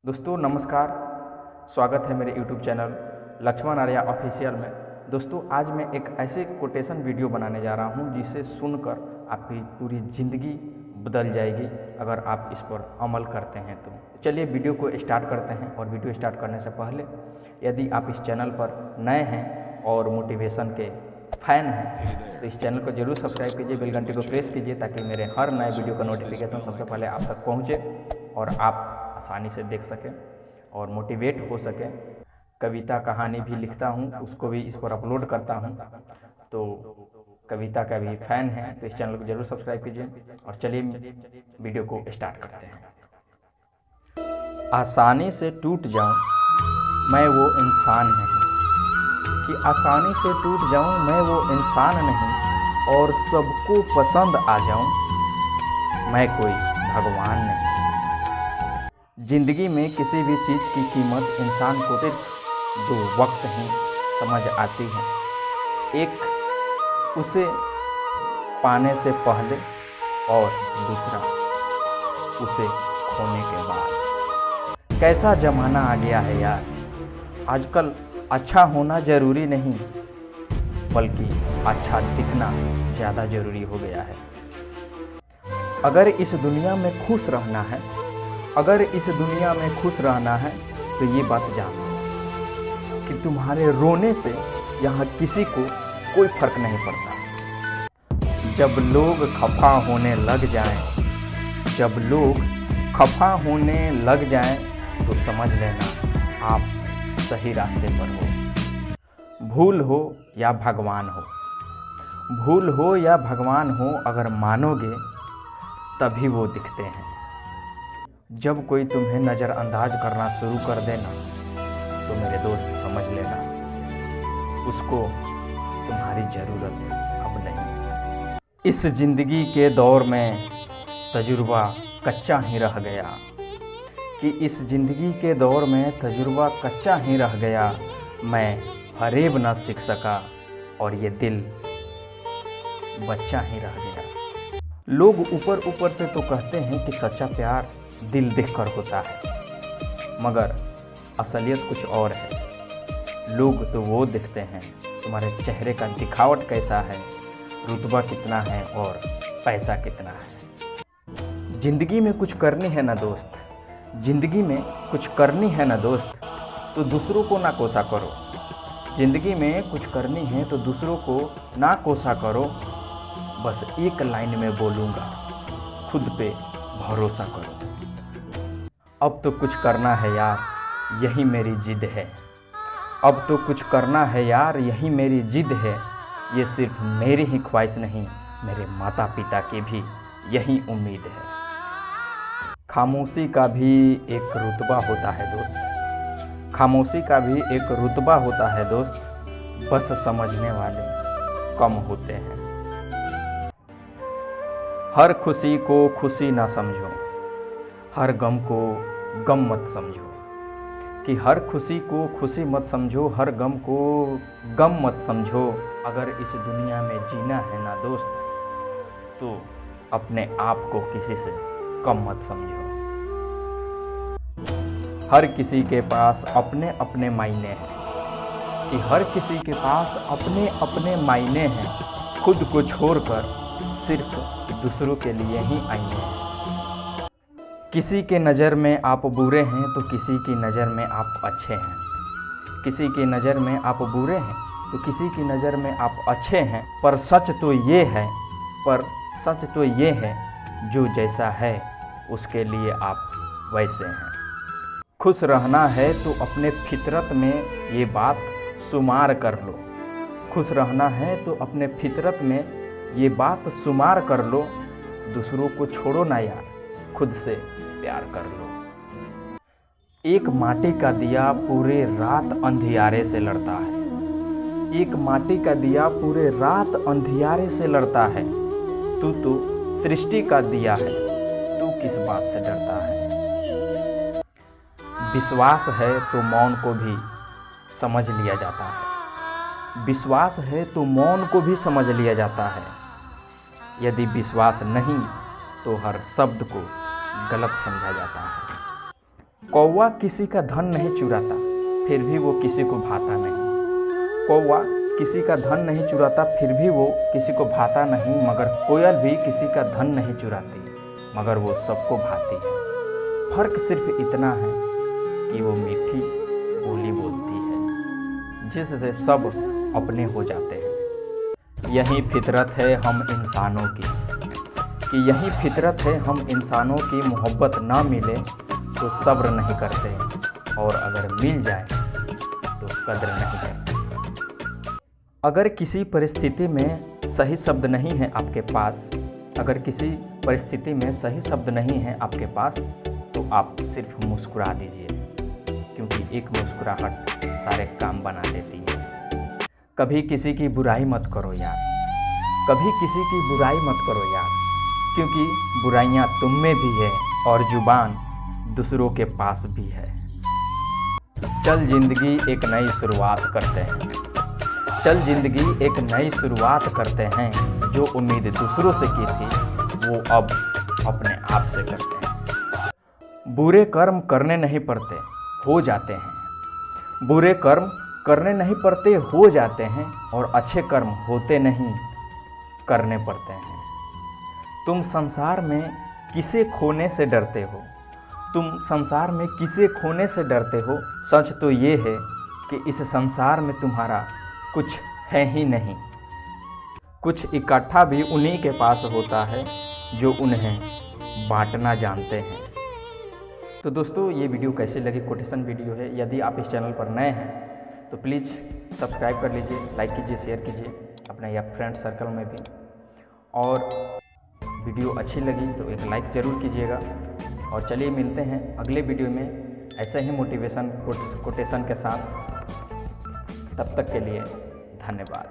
दोस्तों नमस्कार, स्वागत है मेरे YouTube channel Laxman Arya official में। दोस्तों आज मैं एक ऐसे कोटेशन वीडियो बनाने जा रहा हूं जिसे सुनकर आपकी पूरी ज़िंदगी बदल जाएगी अगर आप इस पर अमल करते हैं तो। चलिए वीडियो को स्टार्ट करते हैं। और वीडियो स्टार्ट करने से पहले यदि आप इस चैनल पर नए हैं और मोटिवेशन के फ़ैन हैं तो इस चैनल को जरूर सब्सक्राइब कीजिए, बेल घंटे को प्रेस कीजिए ताकि मेरे हर नए वीडियो का नोटिफिकेशन सबसे पहले आप तक पहुँचे और आप आसानी से देख सकें और मोटिवेट हो सकें। कविता कहानी भी लिखता हूं, उसको भी इस पर अपलोड करता हूं, तो कविता का भी फ़ैन है तो इस चैनल को जरूर सब्सक्राइब कीजिए। और चलिए वीडियो को स्टार्ट करते हैं। आसानी से टूट जाऊं मैं वो इंसान नहीं, कि आसानी से टूट जाऊं मैं वो इंसान नहीं और सबको पसंद आ जाऊं मैं कोई भगवान नहीं। जिंदगी में किसी भी चीज़ की कीमत इंसान को सिर्फ दो वक्त ही समझ आती है, एक उसे पाने से पहले और दूसरा उसे खोने के बाद। कैसा ज़माना आ गया है यार, आजकल अच्छा होना ज़रूरी नहीं बल्कि अच्छा दिखना ज़्यादा ज़रूरी हो गया है। अगर इस दुनिया में खुश रहना है, अगर इस दुनिया में खुश रहना है तो ये बात जानो कि तुम्हारे रोने से यहाँ किसी को कोई फर्क नहीं पड़ता। जब लोग खफा होने लग जाएं, जब लोग खफा होने लग जाएं तो समझ लेना आप सही रास्ते पर हो। भूल हो या भगवान हो, भूल हो या भगवान हो, अगर मानोगे तभी वो दिखते हैं। जब कोई तुम्हें नज़रअंदाज करना शुरू कर देना तो मेरे दोस्त समझ लेना उसको तुम्हारी ज़रूरत अब नहीं। इस ज़िंदगी के दौर में तजुर्बा कच्चा ही रह गया, कि इस ज़िंदगी के दौर में तजुर्बा कच्चा ही रह गया। मैं फरेब न सीख सका और ये दिल बच्चा ही रह गया। लोग ऊपर ऊपर से तो कहते हैं कि सच्चा प्यार दिल देखकर होता है, मगर असलियत कुछ और है। लोग तो वो देखते हैं तुम्हारे चेहरे का दिखावट कैसा है, रुतबा कितना है और पैसा कितना है। ज़िंदगी में कुछ करनी है ना दोस्त, ज़िंदगी में कुछ करनी है ना दोस्त तो दूसरों को ना कोसा करो। ज़िंदगी में कुछ करनी है तो दूसरों को ना कोसा करो। बस एक लाइन में बोलूँगा, खुद पे भरोसा करो। अब तो कुछ करना है यार, यही मेरी जिद है। अब तो कुछ करना है यार, यही मेरी जिद है। ये सिर्फ मेरी ही ख्वाहिश नहीं, मेरे माता पिता की भी यही उम्मीद है। खामोशी का भी एक रुतबा होता है दोस्त, खामोशी का भी एक रुतबा होता है दोस्त, बस समझने वाले कम होते हैं। हर खुशी को खुशी ना समझो, हर गम को गम मत समझो, कि हर खुशी को खुशी मत समझो, हर गम को गम मत समझो। अगर इस दुनिया में जीना है ना दोस्त तो अपने आप को किसी से कम मत समझो। हर किसी के पास अपने अपने मायने हैं, कि हर किसी के पास अपने अपने मायने हैं। खुद को छोड़कर सिर्फ दूसरों के लिए ही आईने हैं। किसी के नज़र में आप बुरे हैं तो किसी की नज़र में आप अच्छे हैं, किसी की नज़र में आप बुरे हैं तो किसी की नज़र में आप अच्छे हैं। पर सच तो ये है, पर सच तो ये है, जो जैसा है उसके लिए आप वैसे हैं। खुश रहना है तो अपने फितरत में ये बात शुमार कर लो, खुश रहना है तो अपने फितरत में ये बात शुमार कर लो। दूसरों को छोड़ो ना यार, खुद से प्यार कर लो। एक माटी का दिया पूरे रात अंधियारे से लड़ता है, एक माटी का दिया पूरे रात अंधियारे से लड़ता है। तू तो सृष्टि का दिया है, तू किस बात से डरता है। विश्वास है तो मौन को भी समझ लिया जाता है, विश्वास है तो मौन को भी समझ लिया जाता है। यदि विश्वास नहीं तो हर शब्द को गलत समझा जाता है। कौवा किसी का धन नहीं चुराता, फिर भी वो किसी को भाता नहीं। कौवा किसी का धन नहीं चुराता, फिर भी वो किसी को भाता नहीं। मगर कोयल भी किसी का धन नहीं चुराती, मगर वो सबको भाती है। फर्क सिर्फ इतना है कि वो मीठी बोली बोलती है, जिससे सब अपने हो जाते हैं। यही फितरत है हम इंसानों की, कि यही फितरत है हम इंसानों की। मोहब्बत ना मिले तो सब्र नहीं करते, और अगर मिल जाए तो कद्र नहीं करते। अगर किसी परिस्थिति में सही शब्द नहीं है आपके पास, अगर किसी परिस्थिति में सही शब्द नहीं है आपके पास, तो आप सिर्फ मुस्कुरा दीजिए, क्योंकि एक मुस्कुराहट सारे काम बना देती है। कभी किसी की बुराई मत करो यार, कभी किसी की बुराई मत करो यार, क्योंकि बुराइयां तुम में भी है और जुबान दूसरों के पास भी है। चल जिंदगी एक नई शुरुआत करते हैं, चल जिंदगी एक नई शुरुआत करते हैं। जो उम्मीद दूसरों से की थी वो अब अपने आप से करते हैं। बुरे कर्म करने नहीं पड़ते, हो जाते हैं। बुरे कर्म करने नहीं पड़ते, हो जाते हैं। और अच्छे कर्म होते नहीं, करने पड़ते हैं। तुम संसार में किसे खोने से डरते हो, तुम संसार में किसे खोने से डरते हो। सच तो ये है कि इस संसार में तुम्हारा कुछ है ही नहीं। कुछ इकट्ठा भी उन्हीं के पास होता है जो उन्हें बांटना जानते हैं। तो दोस्तों, ये वीडियो कैसी लगी? कोटेशन वीडियो है। यदि आप इस चैनल पर नए हैं तो प्लीज़ सब्सक्राइब कर लीजिए, लाइक कीजिए, शेयर कीजिए अपने या फ्रेंड सर्कल में भी। और वीडियो अच्छी लगी तो एक लाइक ज़रूर कीजिएगा। और चलिए मिलते हैं अगले वीडियो में ऐसे ही मोटिवेशन कोटेशन के साथ। तब तक के लिए धन्यवाद।